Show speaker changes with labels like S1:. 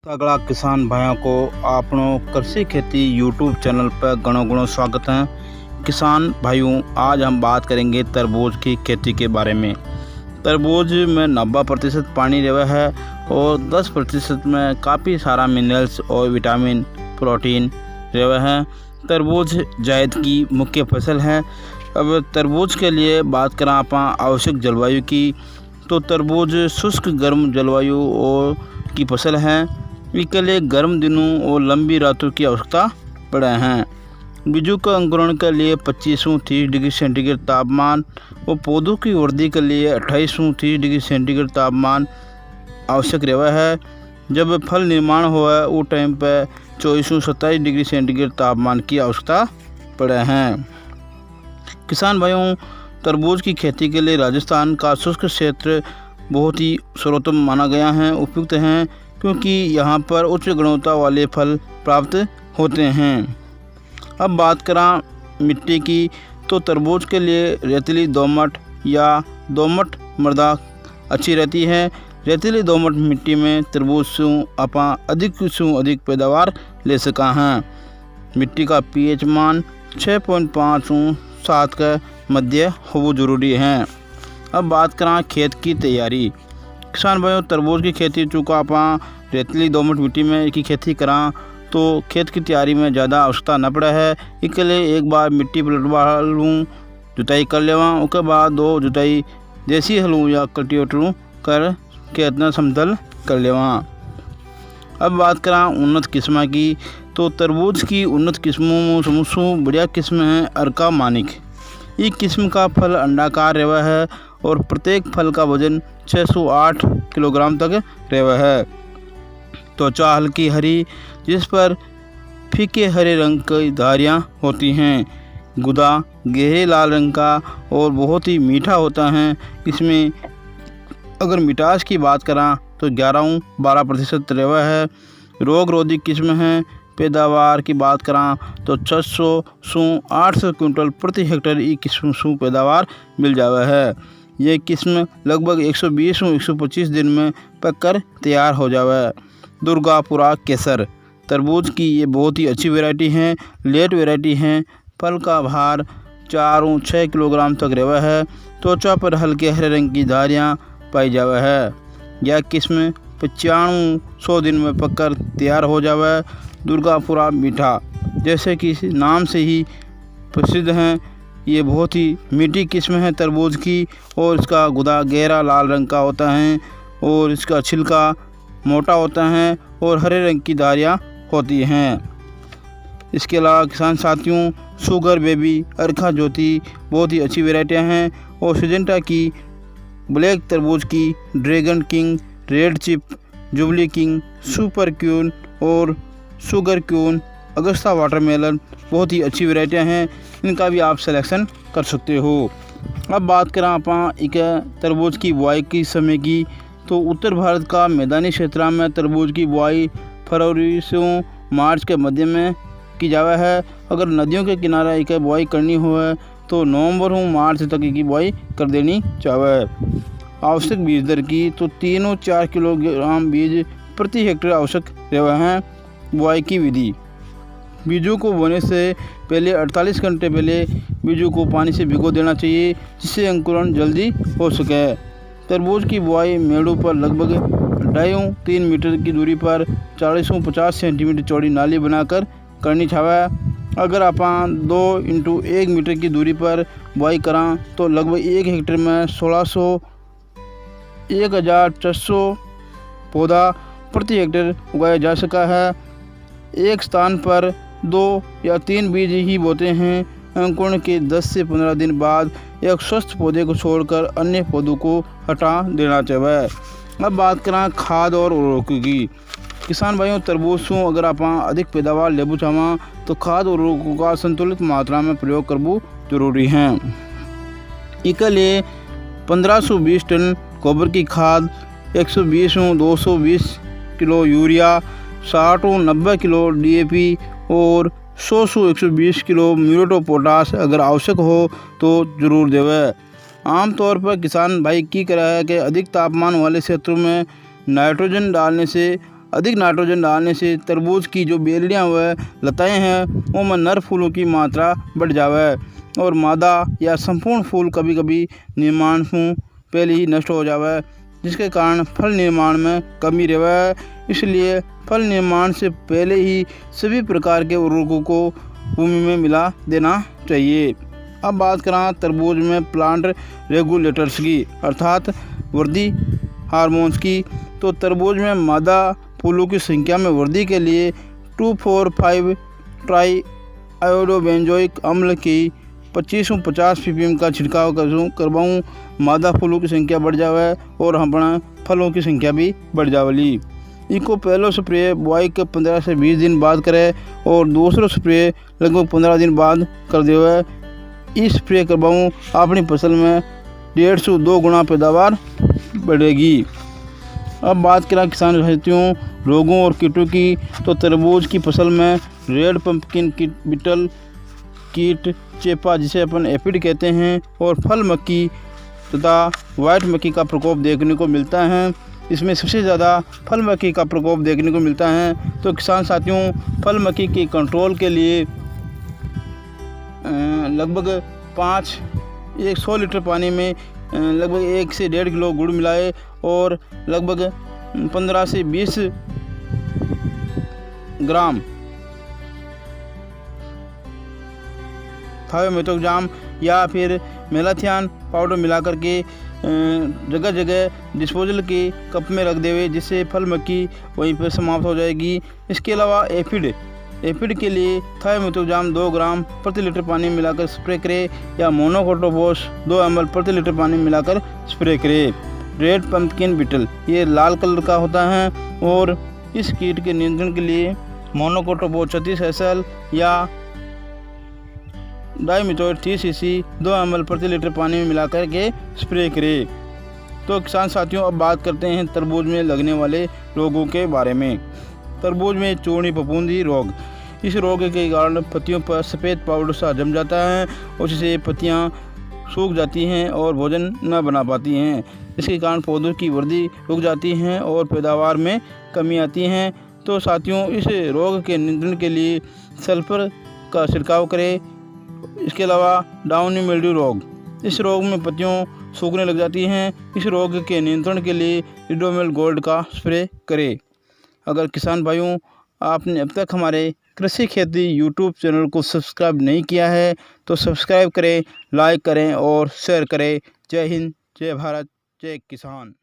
S1: तगड़ा किसान भाइयों को आपनों कृषि खेती यूट्यूब चैनल पर घणों घणों स्वागत है। किसान भाइयों, आज हम बात करेंगे तरबूज की खेती के बारे में। तरबूज में 90% पानी रहता है और 10% में काफ़ी सारा मिनरल्स और विटामिन प्रोटीन रहता है। तरबूज जायद की मुख्य फसल है। अब तरबूज के लिए बात करें आप आवश्यक जलवायु की, तो तरबूज शुष्क गर्म जलवायु और की फसल है। इसके लिए गर्म दिनों और लंबी रातों की आवश्यकता पड़े हैं। बीजों का अंकुरण के लिए 25-30 डिग्री सेंटीग्रेड तापमान और पौधों की वृद्धि के लिए 28-30 डिग्री सेंटीग्रेड तापमान आवश्यक रहता है। जब फल निर्माण हुआ वो टाइम पर 24-27 डिग्री सेंटीग्रेड तापमान की आवश्यकता पड़े हैं। किसान भाइयों, तरबूज की खेती के लिए राजस्थान का शुष्क क्षेत्र बहुत ही सर्वोत्तम माना गया है, उपयुक्त हैं, क्योंकि यहाँ पर उच्च गुणवत्ता वाले फल प्राप्त होते हैं। अब बात करें मिट्टी की, तो तरबूज के लिए रेतीली दोमट या दोमट मृदा अच्छी रहती है। रेतीली दोमट मिट्टी में तरबूज से अधिक पैदावार ले सका हैं। मिट्टी का पीएच मान 6.5-7 के मध्य होना जरूरी है। अब बात करें खेत की तैयारी। किसान भाइयों, तरबूज की खेती चूँकि आप रेतीली दोमट मिट्टी में की खेती करा तो खेत की तैयारी में ज़्यादा आवश्यकता न पड़े है। इसके लिए एक बार मिट्टी पलटवा लूँ, जुताई कर लेवा, उसके बाद 2 जुताई देसी हलूँ या कल्टीवेटर कर खेत में समतल कर लेवा। अब बात करें उन्नत किस्म की, तो तरबूज की उन्नत किस्मों में बढ़िया किस्म है अर्का मानिक। इस किस्म का फल अंडाकार रहता है और प्रत्येक फल का वजन 608 किलोग्राम तक रहता है। त्वचा हल्की हरी, जिस पर फीके हरे रंग की धारियाँ होती हैं। गुदा गहरे लाल रंग का और बहुत ही मीठा होता है। इसमें अगर मिठास की बात करें तो 11-12% रहता है। रोग रोधी किस्म है। पैदावार की बात करें तो 600-800 क्विंटल प्रति हेक्टेयर ई किस्म पैदावार मिल जावा है। ये किस्म लगभग 120-125 दिन में पककर तैयार हो जावा है। दुर्गापुरा केसर तरबूज की ये बहुत ही अच्छी वैरायटी है, लेट वैरायटी है। फल का भार 4-6 किलोग्राम तक रहता है। त्वचा पर हल्के हरे रंग की धारियाँ पाई जावा है। यह किस्म 95-100 दिन में पककर तैयार हो जावा है। दुर्गापुरा मीठा, जैसे कि नाम से ही प्रसिद्ध हैं, ये बहुत ही मीठी किस्म है तरबूज की और इसका गुदा गहरा लाल रंग का होता है और इसका छिलका मोटा होता है और हरे रंग की धारियाँ होती हैं। इसके अलावा किसान साथियों, शुगर बेबी, अर्का ज्योति बहुत ही अच्छी वैरायटियाँ हैं और सिजेंटा की ब्लैक तरबूज की, dragon king, red chip, jubilee king, super queen और शुगर क्यून, अगस्ता वाटरमेलन बहुत ही अच्छी वैरायटियाँ हैं। इनका भी आप सिलेक्शन कर सकते हो। अब बात करें आप एक तरबूज की बुआई की समय की, तो उत्तर भारत का मैदानी क्षेत्र में तरबूज की बुआई फरवरी से मार्च के मध्य में की जावा है। अगर नदियों के किनारे एक बुआई करनी हो तो नवंबर-मार्च तक की बुआई कर देनी चाहिए। आवश्यक बीज दर की, तो 3-4 किलोग्राम बीज प्रति हेक्टेयर आवश्यक रहता है। बुआई की विधि, बीजों को बोने से पहले 48 घंटे पहले बीजों को पानी से भिगो देना चाहिए, जिससे अंकुरण जल्दी हो सके। तरबूज की बुआई मेड़ों पर लगभग 2.5-3 मीटर की दूरी पर 40-50 सेंटीमीटर चौड़ी नाली बनाकर करनी चाहिए। अगर आप 2x1 मीटर की दूरी पर बुआई करें तो लगभग 1 हेक्टेयर में 1600-1400 पौधा प्रति हेक्टेयर उगाया जा सका है। एक स्थान पर 2 या 3 बीज ही बोते हैं। अंकुरण के 10 से 15 दिन बाद एक स्वस्थ पौधे को छोड़कर अन्य पौधों को हटा देना चाहिए। अब बात करें खाद और उर्वरकों की। किसान भाइयों, तरबूज से अगर आप अधिक पैदावार लेबू चाहें तो खाद और उर्वरकों का संतुलित मात्रा में प्रयोग करना जरूरी है। इसके लिए 1520 टन गोबर की खाद, 120-220 किलो यूरिया, 60-90 किलो DAP और 100-120 किलो म्यूरेट ऑफ पोटाश अगर आवश्यक हो तो ज़रूर देवे। आमतौर पर किसान भाई की करा है कि अधिक तापमान वाले क्षेत्रों में नाइट्रोजन डालने से अधिक नाइट्रोजन डालने से तरबूज की जो बेलड़ियाँ व लताएँ हैं उनमें नर फूलों की मात्रा बढ़ जावे और मादा या संपूर्ण फूल कभी कभी निर्माण से पहले ही नष्ट हो जावे, जिसके कारण फल निर्माण में कमी रहे। इसलिए फल निर्माण से पहले ही सभी प्रकार के उर्वरकों को भूमि में मिला देना चाहिए। अब बात करें तरबूज में प्लांट रेगुलेटर्स की अर्थात वृद्धि हार्मोन्स की, तो तरबूज में मादा फूलों की संख्या में वृद्धि के लिए 2,4,5 ट्राई आयोडोबेंजोइक अम्ल की 25-50 ppm का छिड़काव करवाऊँ। मादा फूलों की संख्या बढ़ जावे और अपना फलों की संख्या भी बढ़ जावली। इनको पहलो स्प्रे बुआई के 15 से 20 दिन बाद करे और दूसरा स्प्रे लगभग 15 दिन बाद कर देवे। इस स्प्रे करवाऊँ अपनी फसल में 1.5 से 2 गुना पैदावार बढ़ेगी। अब बात करें किसान साथियों रोगों और कीटों की, तो तरबूज की फसल में रेड पंपकिन बीटल कीट चेपा जिसे अपन एफिड कहते हैं और फल मक्खी तथा वाइट मक्खी का प्रकोप देखने को मिलता है। इसमें सबसे ज़्यादा फल मक्खी का प्रकोप देखने को मिलता है। तो किसान साथियों फल मक्खी के कंट्रोल के लिए लगभग 100 लीटर पानी में लगभग 1 से 1.5 किलो गुड़ मिलाए और लगभग 15 से 20 ग्राम थायोमेथोक्साम या फिर मेलाथियान पाउडर मिला करके जगह जगह डिस्पोजल के कप में रख देवे, जिससे फल मक्खी वहीं पर समाप्त हो जाएगी। इसके अलावा एफिड के लिए थायोमेथोक्साम 2 ग्राम प्रति लीटर पानी मिलाकर स्प्रे करें या मोनोक्रोटोफॉस 2 ml प्रति लीटर पानी मिलाकर स्प्रे करें। रेड पंपकिन बीटल ये लाल कलर का होता है और इस कीट के नियंत्रण के लिए मोनोक्रोटोफॉस 36 SL या डाइमिथोएट 30 cc 2 ml प्रति लीटर पानी में मिलाकर के स्प्रे करें। तो किसान साथियों अब बात करते हैं तरबूज में लगने वाले रोगों के बारे में। तरबूज में चूर्णी फफूंदी रोग, इस रोग के कारण पत्तियों पर सफ़ेद पाउडर सा जम जाता है और इससे पत्तियां सूख जाती हैं और भोजन न बना पाती हैं। इसके कारण पौधों की वृद्धि रुक जाती है और पैदावार में कमी आती है। तो साथियों इस रोग के नियंत्रण के लिए सल्फर का छिड़काव करें। इसके अलावा डाउनी मिल्ड्यू रोग, इस रोग में पत्तियों सूखने लग जाती हैं। इस रोग के नियंत्रण के लिए रिडोमिल गोल्ड का स्प्रे करें। अगर किसान भाइयों आपने अब तक हमारे कृषि खेती यूट्यूब चैनल को सब्सक्राइब नहीं किया है तो सब्सक्राइब करें, लाइक करें और शेयर करें। जय हिंद, जय भारत, जय किसान।